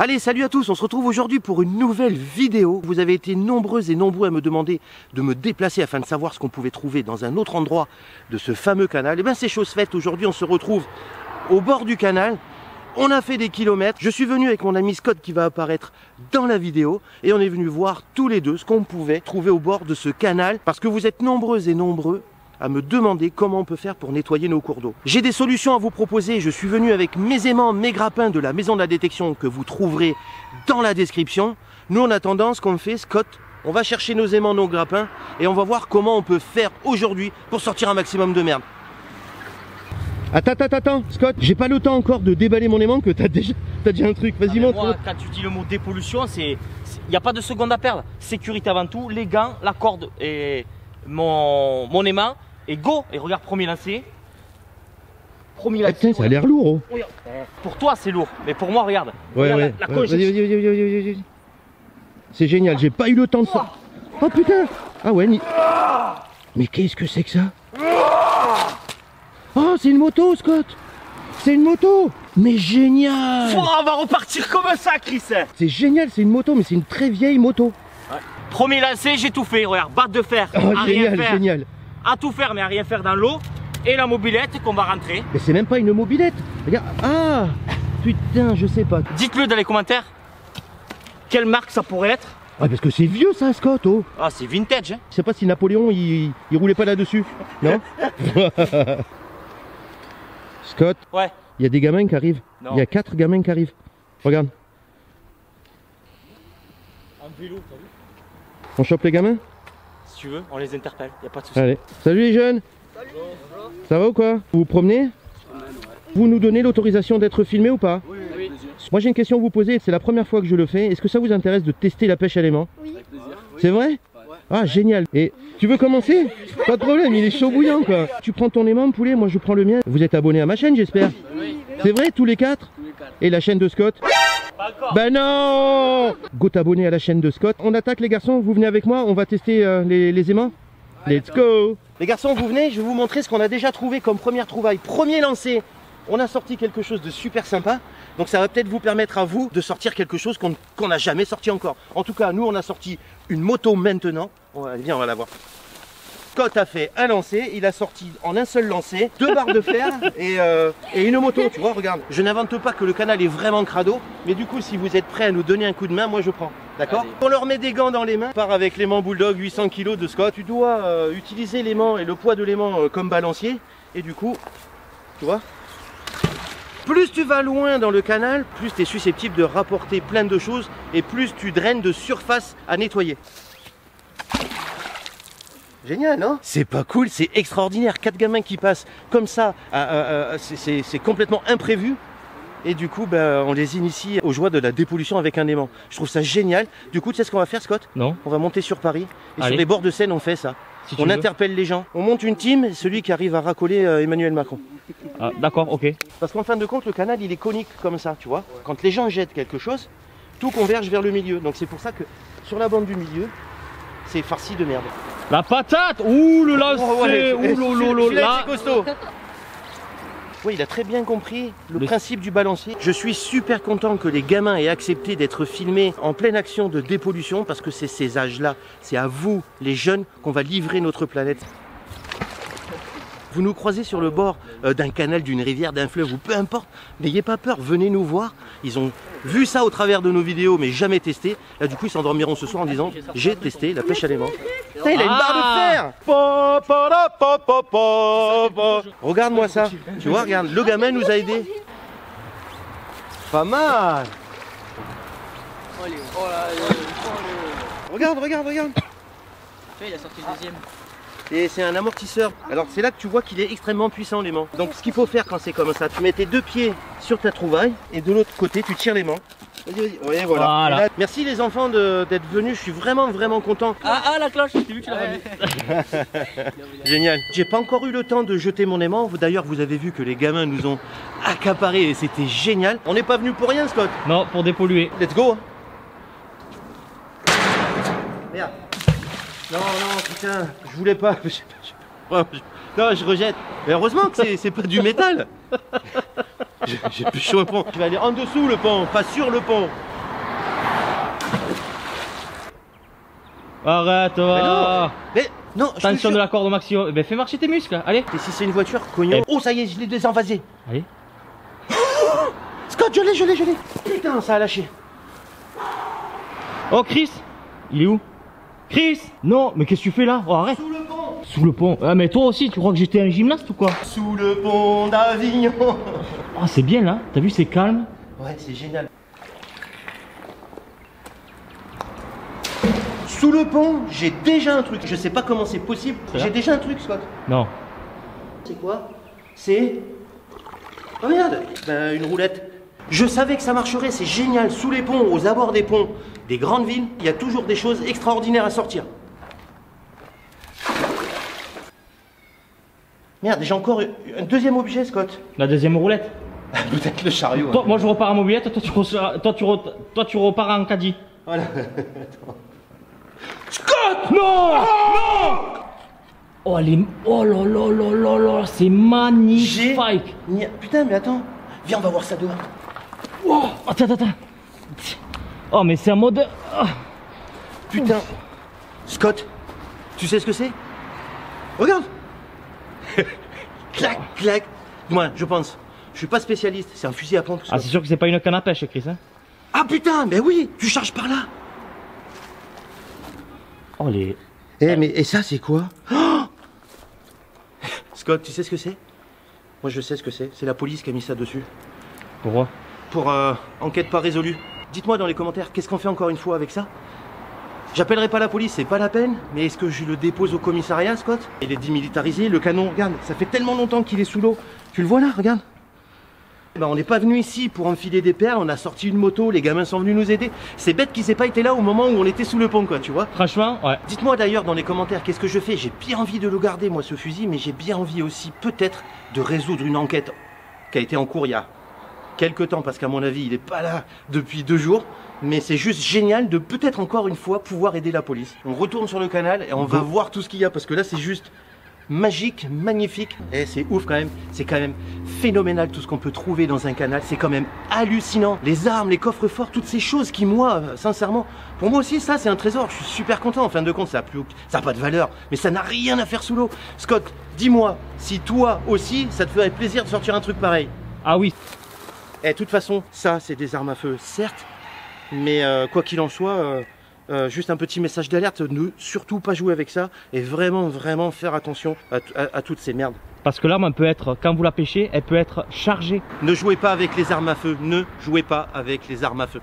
Allez, salut à tous, on se retrouve aujourd'hui pour une nouvelle vidéo. Vous avez été nombreuses et nombreux à me demander de me déplacer afin de savoir ce qu'on pouvait trouver dans un autre endroit de ce fameux canal. Et bien c'est chose faite, aujourd'hui on se retrouve au bord du canal. On a fait des kilomètres, je suis venu avec mon ami Scott qui va apparaître dans la vidéo et on est venu voir tous les deux ce qu'on pouvait trouver au bord de ce canal parce que vous êtes nombreuses et nombreux à me demander comment on peut faire pour nettoyer nos cours d'eau. J'ai des solutions à vous proposer, je suis venu avec mes aimants, mes grappins de la maison de la détection que vous trouverez dans la description. Nous en attendant, ce qu'on fait, Scott, on va chercher nos aimants, nos grappins et on va voir comment on peut faire aujourd'hui pour sortir un maximum de merde. Attends, Scott, j'ai pas le temps encore de déballer mon aimant que t'as déjà un truc, vas-y montre. Quand tu dis le mot dépollution, il n'y a pas de seconde à perdre. Sécurité avant tout, les gants, la corde et mon aimant. Et go! Et regarde, premier lancé. Premier lancé. Putain, ça a l'air lourd. Oh. Pour toi, c'est lourd. Mais pour moi, regarde. Ouais, regarde la conche. Vas-y. C'est génial, j'ai pas eu le temps de ça. Oh putain! Ah ouais, mais qu'est-ce que c'est que ça? Oh, c'est une moto, Scott! C'est une moto! Mais génial! Oh, on va repartir comme ça, Chris! C'est génial, c'est une moto, mais c'est une très vieille moto. Ouais. Premier lancé, j'ai tout fait. Regarde, batte de fer. Oh, à génial, rien faire. génial. À tout faire, mais à rien faire dans l'eau. Et la mobilette qu'on va rentrer. Mais c'est même pas une mobilette. Regarde. Ah! Putain, je sais pas. Dites-le dans les commentaires. Quelle marque ça pourrait être? Ah, parce que c'est vieux ça, Scott. Oh. Ah, c'est vintage. Hein. Je sais pas si Napoléon il roulait pas là-dessus. Non? Scott. Ouais. Il y a des gamins qui arrivent. Il y a 4 gamins qui arrivent. Regarde. En vélo, t'as vu? On chope les gamins? Si tu veux, on les interpelle, y a pas de souci. Allez. Salut les jeunes. Salut. Ça va ou quoi? Vous vous promenez? Vous nous donnez l'autorisation d'être filmé ou pas? Oui. Moi j'ai une question à vous poser, c'est la première fois que je le fais. Est-ce que ça vous intéresse de tester la pêche à l'aimant? Oui. Avec plaisir. C'est vrai? Ah génial. Et tu veux commencer? Pas de problème, il est chaud bouillant quoi. Tu prends ton aimant poulet, moi je prends le mien. Vous êtes abonné à ma chaîne j'espère? Oui. C'est vrai tous les 4? Et la chaîne de Scott? Pas encore. Ben non! Go t'abonner à la chaîne de Scott. On attaque les garçons, vous venez avec moi, on va tester les aimants? Let's go! Les garçons vous venez, je vais vous montrer ce qu'on a déjà trouvé comme première trouvaille. Premier lancé, on a sorti quelque chose de super sympa. Donc ça va peut-être vous permettre à vous de sortir quelque chose qu'on n'a jamais sorti encore. En tout cas, nous on a sorti une moto maintenant. Viens, on va la voir. Scott a fait un lancer, il a sorti en un seul lancer 2 barres de fer et une moto, tu vois, regarde. Je n'invente pas que le canal est vraiment crado, mais du coup si vous êtes prêts à nous donner un coup de main, moi je prends. D'accord? On leur met des gants dans les mains, on part avec l'aimant Bulldog 800 kg de Scott. Tu dois utiliser l'aimant et le poids de l'aimant comme balancier, et du coup, tu vois, plus tu vas loin dans le canal, plus tu es susceptible de rapporter plein de choses et plus tu draines de surface à nettoyer. Génial, non? C'est pas cool, c'est extraordinaire. 4 gamins qui passent comme ça, c'est complètement imprévu. Et du coup, on les initie aux joies de la dépollution avec un aimant. Je trouve ça génial. Du coup, tu sais ce qu'on va faire, Scott? Non. On va monter sur Paris. Et Allez. sur les bords de Seine, on fait ça. Si on interpelle les gens. On monte une team, celui qui arrive à racoler Emmanuel Macron. Ah, d'accord, ok. Parce qu'en fin de compte, le canal, il est conique comme ça, tu vois. Quand les gens jettent quelque chose, tout converge vers le milieu. Donc c'est pour ça que sur la bande du milieu, c'est farci de merde. La patate! Ouh, le lancer! Celui-là, c'est costaud. Oui, il a très bien compris le principe du balancier. Je suis super content que les gamins aient accepté d'être filmés en pleine action de dépollution parce que c'est ces âges-là, c'est à vous, les jeunes, qu'on va livrer notre planète. Vous nous croisez sur le bord d'un canal, d'une rivière, d'un fleuve ou peu importe, n'ayez pas peur, venez nous voir. Ils ont vu ça au travers de nos vidéos mais jamais testé. Là du coup ils s'endormiront ce soir en disant j'ai testé la pêche à l'aimant. Putain, il a une barre de fer. Regarde-moi ça. Tu vois, regarde, le gamin nous a aidés. Pas mal. Regarde. Il a sorti le deuxième. Et c'est un amortisseur. Alors c'est là que tu vois qu'il est extrêmement puissant l'aimant. Donc ce qu'il faut faire quand c'est comme ça, tu mets tes 2 pieds sur ta trouvaille et de l'autre côté tu tires l'aimant. Vas-y. Oui, voilà. Là, merci les enfants d'être venus, je suis vraiment content. Ah, la cloche, j'ai vu que tu l'avais mis. Génial. J'ai pas encore eu le temps de jeter mon aimant. D'ailleurs vous avez vu que les gamins nous ont accaparé et c'était génial. On n'est pas venu pour rien, Scott. Non, pour dépolluer. Let's go. Merde. Non, putain, je voulais pas. Non, je rejette. Mais heureusement que c'est pas du métal. J'ai plus chaud au pont. Je vais aller en dessous le pont, pas sur le pont. Arrête, va. Mais non, je te Tension de jure. la corde au maximum. Ben fais marcher tes muscles, allez. Et si c'est une voiture, cognon. Eh. Oh, ça y est, je l'ai désenvasé. Allez. Scott, je l'ai. Putain, ça a lâché. Oh Chris, il est où? Chris? Non, mais qu'est-ce que tu fais là? Oh arrête. Sous le pont. Sous le pont. Ah mais toi aussi, tu crois que j'étais un gymnaste ou quoi? Sous le pont d'Avignon. Ah c'est bien là, t'as vu c'est calme. Ouais, c'est génial. Sous le pont, j'ai déjà un truc. Je sais pas comment c'est possible. C'est là? J'ai déjà un truc, Scott. Non. C'est quoi? C'est... Oh merde, ben, une roulette. Je savais que ça marcherait, c'est génial. Sous les ponts, aux abords des ponts des grandes villes, il y a toujours des choses extraordinaires à sortir. Merde, j'ai encore un deuxième objet, Scott. La deuxième roulette. Peut-être le chariot. Toi, moi je repars en mobilette, toi tu repars en caddie. Voilà. Scott! Non! Non! Oh, oh là là là là là, c'est magnifique! Putain, mais attends. Viens, on va voir ça dehors. Oh, attends. Oh, mais c'est un mode. Oh. Putain. Scott, tu sais ce que c'est? Regarde. Clac, clac. Moi, je pense. Je suis pas spécialiste. C'est un fusil à pompe. Ah, c'est sûr que c'est pas une canne à pêche, Chris. Hein? Ah putain, mais oui, tu charges par là. Oh, les. Et ça, c'est quoi? Oh Scott, tu sais ce que c'est? Moi, je sais ce que c'est. C'est la police qui a mis ça dessus. Pourquoi? Pour enquête pas résolue. Dites-moi dans les commentaires, qu'est-ce qu'on fait encore une fois avec ça? J'appellerai pas la police, c'est pas la peine. Mais est-ce que je le dépose au commissariat, Scott? Il est démilitarisé, le canon, regarde, ça fait tellement longtemps qu'il est sous l'eau. Tu le vois là, regarde. Ben, on n'est pas venu ici pour enfiler des perles, on a sorti une moto, les gamins sont venus nous aider. C'est bête qu'ils aient pas été là au moment où on était sous le pont, quoi, tu vois. Franchement, ouais. Dites-moi d'ailleurs dans les commentaires, qu'est-ce que je fais? J'ai bien envie de le garder, moi, ce fusil, mais j'ai bien envie aussi, peut-être, de résoudre une enquête qui a été en cours il y a quelques temps, parce qu'à mon avis, il n'est pas là depuis 2 jours. Mais c'est juste génial de peut-être encore une fois pouvoir aider la police. On retourne sur le canal et on va voir tout ce qu'il y a, parce que là, c'est juste magique, magnifique. Et c'est ouf quand même, c'est quand même phénoménal tout ce qu'on peut trouver dans un canal. C'est quand même hallucinant. Les armes, les coffres forts, toutes ces choses qui, moi, sincèrement, pour moi aussi, ça c'est un trésor. Je suis super content. En fin de compte, ça n'a pas de valeur, mais ça n'a rien à faire sous l'eau. Scott, dis-moi, si toi aussi, ça te ferait plaisir de sortir un truc pareil? Ah oui. Et de toute façon, ça c'est des armes à feu, certes, mais quoi qu'il en soit, juste un petit message d'alerte, ne surtout pas jouer avec ça et vraiment faire attention à toutes ces merdes. Parce que l'arme peut être, quand vous la pêchez, elle peut être chargée. Ne jouez pas avec les armes à feu, ne jouez pas avec les armes à feu.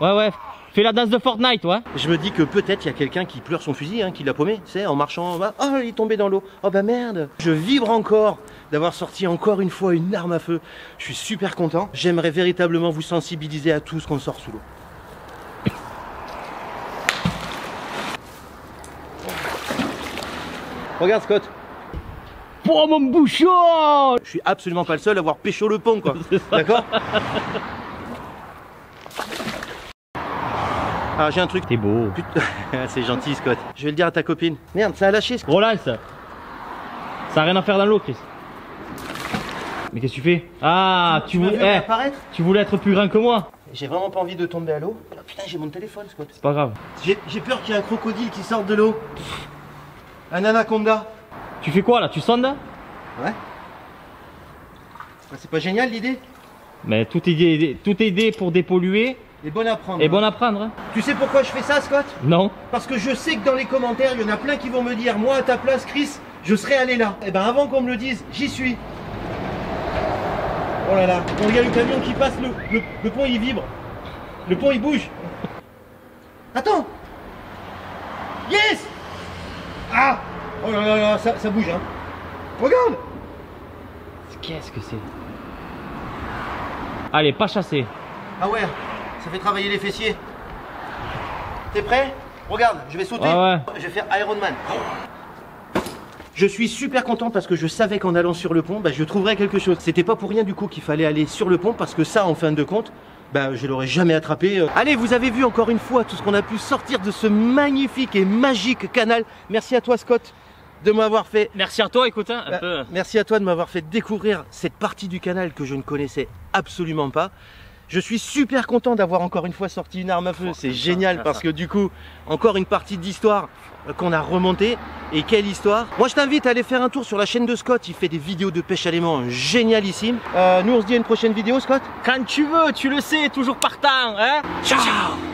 Ouais, fais la danse de Fortnite, ouais. Je me dis que peut-être il y a quelqu'un qui pleure son fusil, hein, qui l'a paumé, tu sais, en marchant, oh il est tombé dans l'eau, oh bah merde. Je vibre encore d'avoir sorti encore une fois une arme à feu. Je suis super content. J'aimerais véritablement vous sensibiliser à tout ce qu'on sort sous l'eau. Regarde Scott. Oh mon bouchon! Je suis absolument pas le seul à avoir pécho le pont, quoi. D'accord? Ah, j'ai un truc. T'es beau. Putain, c'est gentil Scott. Je vais le dire à ta copine. Merde, ça a lâché Scott. Relance. Ça n'a rien à faire dans l'eau, Chris. Mais qu'est-ce que tu fais? Ah, tu voulais apparaître? Tu voulais être plus grand que moi. J'ai vraiment pas envie de tomber à l'eau. Oh, putain, j'ai mon téléphone Scott. C'est pas grave. J'ai peur qu'il y ait un crocodile qui sorte de l'eau. Un anaconda. Tu fais quoi là? Tu sondes? Ouais. C'est pas génial l'idée? Mais toute idée pour dépolluer est bonne à prendre. est bonne à prendre. Hein. Tu sais pourquoi je fais ça Scott? Non. Parce que je sais que dans les commentaires, il y en a plein qui vont me dire, moi à ta place Chris, je serais allé là. Et ben avant qu'on me le dise, j'y suis. Oh là là, quand il y a le camion qui passe, le pont il vibre. Le pont il bouge. Attends. Yes. Ah. Oh là là là, ça bouge hein. Regarde. Qu'est-ce que c'est? Allez, pas chasser. Ah ouais, ça fait travailler les fessiers. T'es prêt? Regarde, je vais sauter. Ah ouais. Je vais faire Iron Man. Je suis super content parce que je savais qu'en allant sur le pont, bah, je trouverais quelque chose. C'était pas pour rien du coup qu'il fallait aller sur le pont parce que ça, en fin de compte, bah, je l'aurais jamais attrapé. Allez, vous avez vu encore une fois tout ce qu'on a pu sortir de ce magnifique et magique canal. Merci à toi Scott de m'avoir fait... Merci à toi, écoute, hein, un peu. Merci à toi de m'avoir fait découvrir cette partie du canal que je ne connaissais absolument pas. Je suis super content d'avoir encore une fois sorti une arme à feu. C'est génial parce que du coup, encore une partie d'histoire qu'on a remontée. Et quelle histoire! Moi, je t'invite à aller faire un tour sur la chaîne de Scott. Il fait des vidéos de pêche à l'aimant génialissimes. Nous, on se dit à une prochaine vidéo, Scott. Quand tu veux, tu le sais, toujours partant, hein. Ciao!